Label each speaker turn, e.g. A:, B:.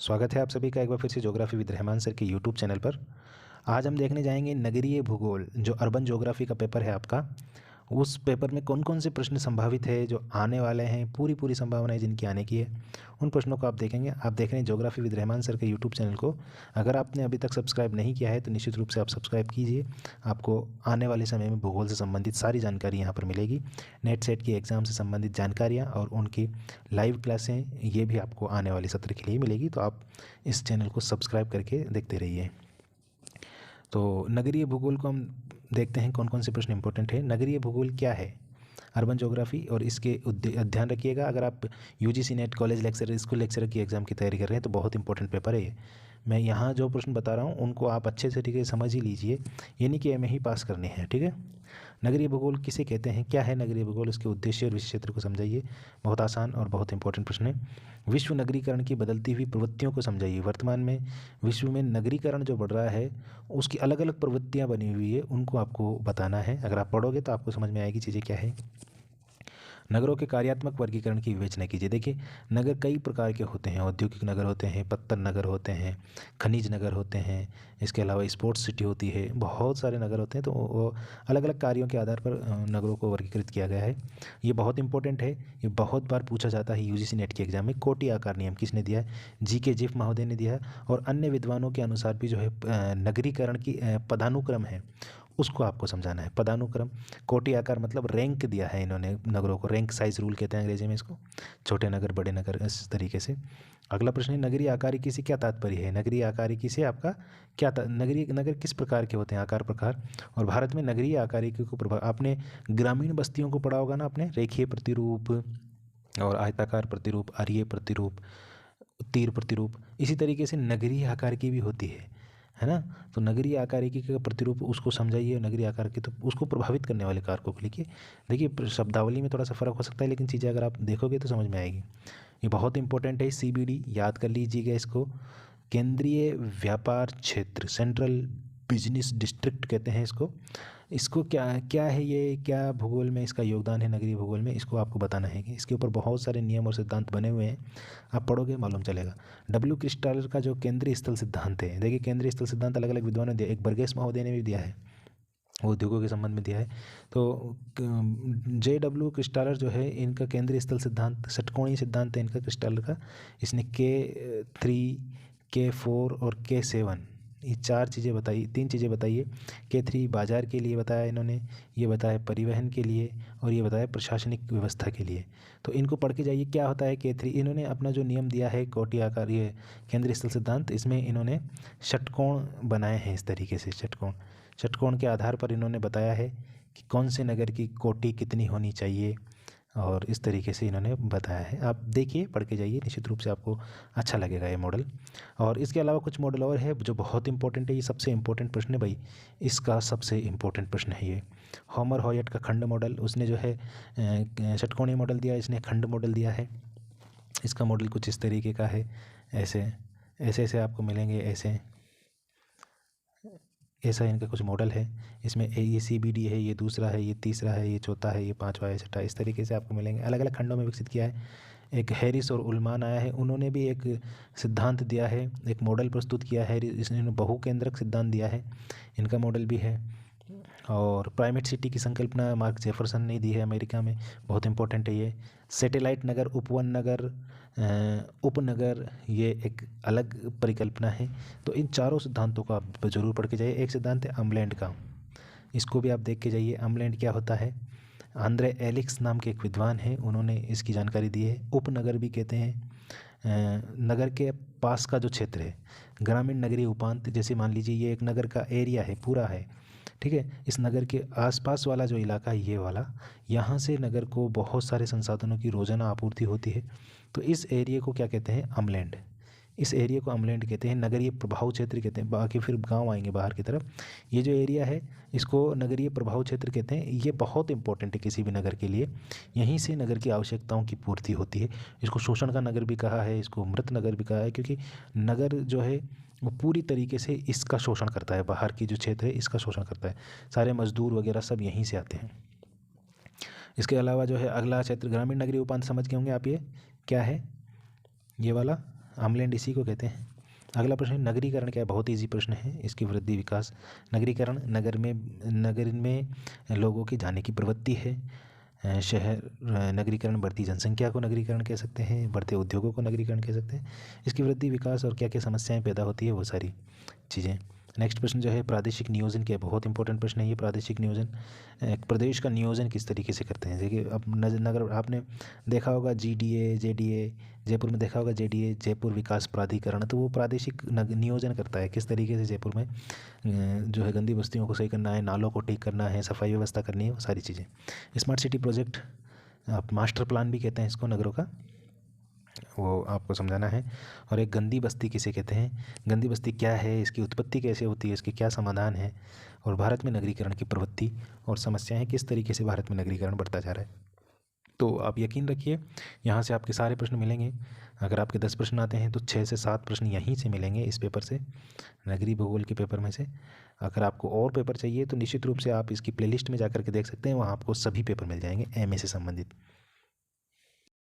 A: स्वागत है आप सभी का एक बार फिर से ज्योग्राफी विद रहमान सर के यूट्यूब चैनल पर। आज हम देखने जाएंगे नगरीय भूगोल, जो अर्बन ज्योग्राफी का पेपर है आपका। उस पेपर में कौन कौन से प्रश्न संभावित है जो आने वाले हैं, पूरी पूरी संभावना है जिनकी आने की है, उन प्रश्नों को आप देखेंगे। आप देख रहे हैं ज्योग्राफी विद रहमान सर के यूट्यूब चैनल को। अगर आपने अभी तक सब्सक्राइब नहीं किया है तो निश्चित रूप से आप सब्सक्राइब कीजिए। आपको आने वाले समय में भूगोल से संबंधित सारी जानकारी यहाँ पर मिलेगी। नेट सेट की एग्ज़ाम से संबंधित जानकारियाँ और उनकी लाइव क्लासें, ये भी आपको आने वाले सत्र के लिए मिलेगी। तो आप इस चैनल को सब्सक्राइब करके देखते रहिए। तो नगरीय भूगोल को हम देखते हैं कौन कौन से प्रश्न इंपॉर्टेंट है। नगरीय भूगोल क्या है? Urban geography. और इसके ध्यान रखिएगा, अगर आप UGC net college lecturer, school lecturer की एग्ज़ाम की तैयारी कर रहे हैं तो बहुत इंपॉर्टेंट पेपर है ये। मैं यहाँ जो प्रश्न बता रहा हूँ उनको आप अच्छे से ठीक है समझ ही लीजिए, ये नहीं कि एम ही पास करने हैं, ठीक है। नगरीय भूगोल किसे कहते हैं, क्या है नगरीय भूगोल, उसके उद्देश्य और विशेष क्षेत्र को समझाइए। बहुत आसान और बहुत इंपॉर्टेंट प्रश्न है। विश्व नगरीकरण की बदलती हुई प्रवृत्तियों को समझाइए। वर्तमान में विश्व में नगरीकरण जो बढ़ रहा है उसकी अलग अलग प्रवृत्तियाँ बनी हुई है, उनको आपको बताना है। अगर आप पढ़ोगे तो आपको समझ में आएगी चीज़ें क्या है। नगरों के कार्यात्मक वर्गीकरण की विवेचना कीजिए। देखिए, नगर कई प्रकार के होते हैं। औद्योगिक नगर होते हैं, पत्तन नगर होते हैं, खनिज नगर होते हैं, इसके अलावा स्पोर्ट्स सिटी होती है, बहुत सारे नगर होते हैं। तो वो अलग अलग कार्यों के आधार पर नगरों को वर्गीकृत किया गया है। ये बहुत इंपॉर्टेंट है, ये बहुत बार पूछा जाता है यूजीसी नेट के एग्जाम में। कोटी आकार नियम किसने दिया है? जी.के. जिफ महोदय ने दिया है। और अन्य विद्वानों के अनुसार भी जो है नगरीकरण की पदानुक्रम है उसको आपको समझाना है। पदानुक्रम, कोटि आकार मतलब रैंक दिया है इन्होंने नगरों को। रैंक साइज रूल कहते हैं अंग्रेजी में इसको। छोटे नगर, बड़े नगर, इस तरीके से। अगला प्रश्न है, नगरीय आकारिकी से क्या तात्पर्य है? नगरीय आकारिकी से आपका क्या नगरीय नगर किस प्रकार के होते हैं? आकार प्रकार। और भारत में नगरीय आकारिकी को प्रभाव, आपने ग्रामीण बस्तियों को पढ़ा होगा ना आपने, रेखीय प्रतिरूप और आयताकार प्रतिरूप, आर्य प्रतिरूप, तीर प्रतिरूप। इसी तरीके से नगरीय आकार की भी होती है ना। तो नगरीय आकारिकी का प्रतिरूप उसको समझाइए। नगरीय आकार की तो उसको प्रभावित करने वाले कारकों को लिखिए। देखिए, शब्दावली में थोड़ा सा फर्क हो सकता है, लेकिन चीज़ें अगर आप देखोगे तो समझ में आएगी। ये बहुत इंपॉर्टेंट है। सीबीडी याद कर लीजिएगा इसको। केंद्रीय व्यापार क्षेत्र, सेंट्रल बिजनेस डिस्ट्रिक्ट कहते हैं इसको। इसको क्या क्या है, ये क्या भूगोल में इसका योगदान है नगरीय भूगोल में, इसको आपको बताना है कि इसके ऊपर बहुत सारे नियम और सिद्धांत बने हुए हैं। आप पढ़ोगे मालूम चलेगा। डब्ल्यू क्रिस्टालर का जो केंद्रीय स्थल सिद्धांत है, देखिए केंद्रीय स्थल सिद्धांत अलग अलग विद्वानों ने दिया। एक बर्गेस महोदय ने भी दिया है, वो उद्योगों के संबंध में दिया है। तो J.W. क्रिस्टालर जो है, इनका केंद्रीय स्थल सिद्धांत षटकोणीय सिद्धांत है इनका, क्रिस्टालर का। इसने K3, K4 और K7 ये चार चीज़ें बताई, तीन चीज़ें बताई है। K3 बाजार के लिए बताया इन्होंने, ये बताया परिवहन के लिए, और ये बताया प्रशासनिक व्यवस्था के लिए। तो इनको पढ़ के जाइए क्या होता है K3। इन्होंने अपना जो नियम दिया है कोटि आकार, ये केंद्रीय स्थल सिद्धांत, इसमें इन्होंने षटकोण बनाए हैं। इस तरीके से षटकोण के आधार पर इन्होंने बताया है कि कौन से नगर की कोटि कितनी होनी चाहिए, और इस तरीके से इन्होंने बताया है। आप देखिए, पढ़ के जाइए, निश्चित रूप से आपको अच्छा लगेगा ये मॉडल। और इसके अलावा कुछ मॉडल और है जो बहुत इंपॉर्टेंट है। ये सबसे इंपॉर्टेंट प्रश्न है भाई, इसका सबसे इंपॉर्टेंट प्रश्न है ये। होमर हॉयट का खंड मॉडल, उसने जो है षटकोणीय मॉडल दिया, इसने खंड मॉडल दिया है। इसका मॉडल कुछ इस तरीके का है। ऐसे ऐसे ऐसे आपको मिलेंगे, ऐसे ऐसा इनका कुछ मॉडल है। इसमें ये CBD है, ये दूसरा है, ये तीसरा है, ये चौथा है, ये पांचवा है, छठा, इस तरीके से आपको मिलेंगे। अलग अलग खंडों में विकसित किया है। एक हैरिस और उल्मान आया है, उन्होंने भी एक सिद्धांत दिया है, एक मॉडल प्रस्तुत किया है। इसने बहुकेंद्रक सिद्धांत दिया है, इनका मॉडल भी है। और प्राइमेट सिटी की संकल्पना मार्क जेफरसन ने दी है अमेरिका में, बहुत इंपॉर्टेंट है ये। सैटेलाइट नगर, उपवन नगर, उपनगर, ये एक अलग परिकल्पना है। तो इन चारों सिद्धांतों को आप जरूर पढ़ के जाइए। एक सिद्धांत है अम्लैंड का, इसको भी आप देख के जाइए। अम्लैंड क्या होता है? आंद्रे एलिक्स नाम के एक विद्वान हैं, उन्होंने इसकी जानकारी दी है। उपनगर भी कहते हैं नगर के पास का जो क्षेत्र है। ग्रामीण नगरीय उपांत, जैसे मान लीजिए ये एक नगर का एरिया है, पूरा है, ठीक है। इस नगर के आसपास वाला जो इलाका है, ये वाला, यहाँ से नगर को बहुत सारे संसाधनों की रोजाना आपूर्ति होती है। तो इस एरिया को क्या कहते हैं? अमलैंड। इस एरिया को अमलैंड कहते हैं, नगरीय प्रभाव क्षेत्र कहते हैं। बाकी फिर गांव आएंगे बाहर की तरफ। ये जो एरिया है इसको नगरीय प्रभाव क्षेत्र कहते हैं। ये बहुत इंपॉर्टेंट है किसी भी नगर के लिए। यहीं से नगर की आवश्यकताओं की पूर्ति होती है। इसको शोषण का नगर भी कहा है, इसको मृत नगर भी कहा है, क्योंकि नगर जो है वो पूरी तरीके से इसका शोषण करता है। बाहर की जो क्षेत्र है इसका शोषण करता है। सारे मजदूर वगैरह सब यहीं से आते हैं। इसके अलावा जो है अगला क्षेत्र ग्रामीण नगरीय उपांत, समझ गए होंगे आप। ये क्या है? ये वाला आमलैंड इसी को कहते हैं। अगला प्रश्न है, नगरीकरण क्या है? बहुत ईजी प्रश्न है। इसकी वृद्धि विकास। नगरीकरण नगर में लोगों के जाने की प्रवृत्ति है। नगरीकरण बढ़ती जनसंख्या को नगरीकरण कह सकते हैं, बढ़ते उद्योगों को नगरीकरण कह सकते हैं। इसकी वृद्धि विकास और क्या क्या समस्याएं पैदा होती है वो सारी चीज़ें। नेक्स्ट प्रश्न जो है, प्रादेशिक नियोजन क्या है? बहुत इंपॉर्टेंट प्रश्न है ये। प्रादेशिक नियोजन, एक प्रदेश का नियोजन किस तरीके से करते हैं? देखिए, अब नगर आपने देखा होगा जीडीए, जेडीए, जयपुर में देखा होगा जेडीए, जयपुर विकास प्राधिकरण, तो वो प्रादेशिक नियोजन करता है किस तरीके से जयपुर में जो है गंदी बस्तियों को सही करना है, नालों को ठीक करना है, सफाई व्यवस्था करनी है, वो सारी चीज़ें। स्मार्ट सिटी प्रोजेक्ट, आप मास्टर प्लान भी कहते हैं इसको नगरों का, वो आपको समझाना है। और एक गंदी बस्ती किसे कहते हैं? गंदी बस्ती क्या है, इसकी उत्पत्ति कैसे होती है, इसके क्या समाधान है, और भारत में नगरीकरण की प्रवृत्ति और समस्याएं किस तरीके से भारत में नगरीकरण बढ़ता जा रहा है। तो आप यकीन रखिए, यहाँ से आपके सारे प्रश्न मिलेंगे। अगर आपके 10 प्रश्न आते हैं तो 6 से 7 प्रश्न यहीं से मिलेंगे, इस पेपर से, नगरीय भूगोल के पेपर में से। अगर आपको और पेपर चाहिए तो निश्चित रूप से आप इसकी प्लेलिस्ट में जा कर के देख सकते हैं, वहाँ आपको सभी पेपर मिल जाएंगे एमए से संबंधित।